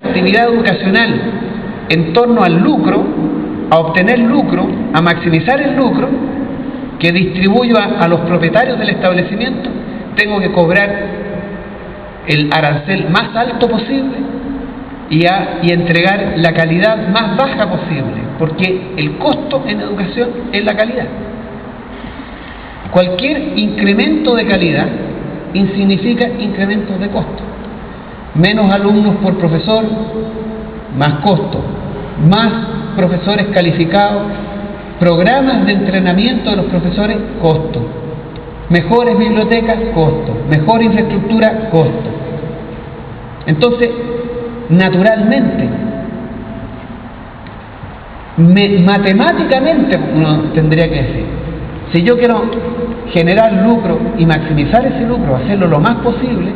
Actividad educacional en torno al lucro, a obtener lucro, a maximizar el lucro que distribuyo a los propietarios del establecimiento, tengo que cobrar el arancel más alto posible y entregar la calidad más baja posible, porque el costo en educación es la calidad. Cualquier incremento de calidad significa incrementos de costo. Menos alumnos por profesor, más costo, más profesores calificados, programas de entrenamiento de los profesores, costo, mejores bibliotecas, costo, mejor infraestructura, costo. Entonces, naturalmente, matemáticamente uno tendría que decir, si yo quiero generar lucro y maximizar ese lucro, hacerlo lo más posible,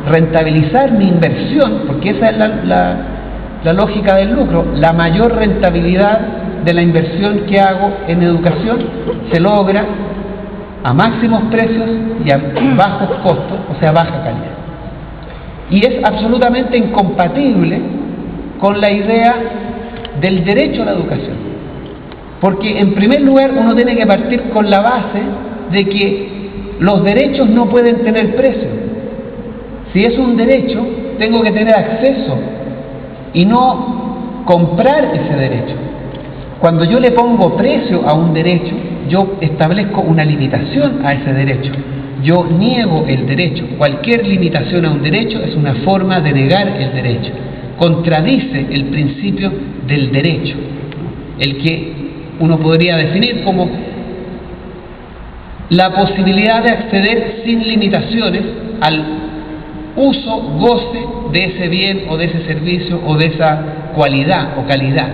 rentabilizar mi inversión, porque esa es la lógica del lucro, la mayor rentabilidad de la inversión que hago en educación se logra a máximos precios y a bajos costos, o sea, baja calidad. Y es absolutamente incompatible con la idea del derecho a la educación, porque en primer lugar uno tiene que partir con la base de que los derechos no pueden tener precio. Si es un derecho, tengo que tener acceso y no comprar ese derecho. Cuando yo le pongo precio a un derecho, yo establezco una limitación a ese derecho. Yo niego el derecho. Cualquier limitación a un derecho es una forma de negar el derecho. Contradice el principio del derecho, el que uno podría definir como la posibilidad de acceder sin limitaciones al uso, goce de ese bien o de ese servicio o de esa cualidad o calidad.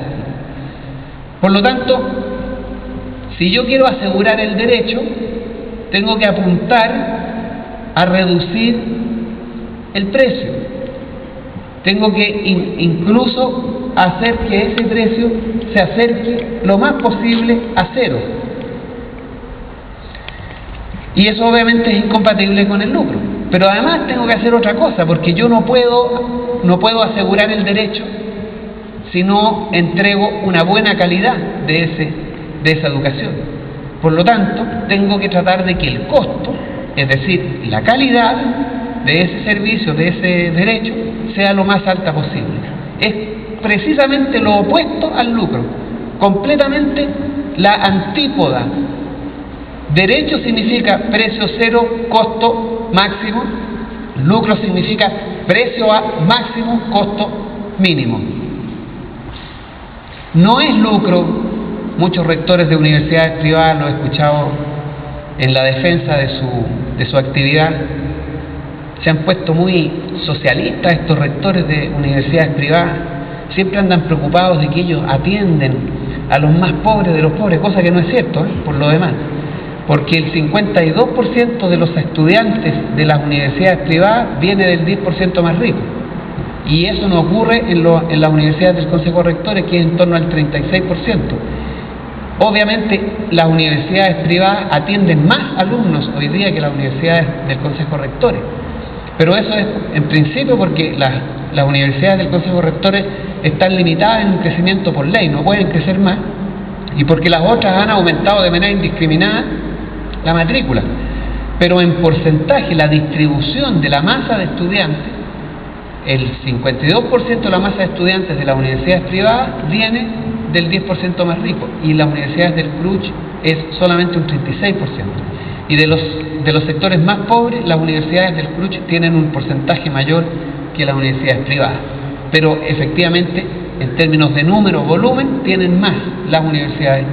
Por lo tanto, si yo quiero asegurar el derecho, tengo que apuntar a reducir el precio. Tengo que incluso hacer que ese precio se acerque lo más posible a cero. Y eso obviamente es incompatible con el lucro. Pero además tengo que hacer otra cosa, porque yo no puedo asegurar el derecho si no entrego una buena calidad de esa educación. Por lo tanto, tengo que tratar de que el costo, es decir, la calidad de ese servicio, de ese derecho, sea lo más alta posible. Es precisamente lo opuesto al lucro, completamente la antípoda. Derecho significa precio cero, costo máximo. Lucro significa precio máximo, costo mínimo. No es lucro. Muchos rectores de universidades privadas, lo he escuchado en la defensa de su actividad, se han puesto muy socialistas estos rectores de universidades privadas. Siempre andan preocupados de que ellos atienden a los más pobres de los pobres, cosa que no es cierto, por lo demás. Porque el 52% de los estudiantes de las universidades privadas viene del 10% más rico. Y eso no ocurre en las universidades del Consejo de Rectores, que es en torno al 36%. Obviamente, las universidades privadas atienden más alumnos hoy día que las universidades del Consejo de Rectores. Pero eso es en principio porque las universidades del Consejo de Rectores están limitadas en un crecimiento por ley, no pueden crecer más, y porque las otras han aumentado de manera indiscriminada la matrícula. Pero en porcentaje, la distribución de la masa de estudiantes, el 52% de la masa de estudiantes de las universidades privadas viene del 10% más rico, y las universidades del CRUCH es solamente un 36%. Y de los sectores más pobres, las universidades del CRUCH tienen un porcentaje mayor que las universidades privadas. Pero efectivamente, en términos de número, volumen, tienen más las universidades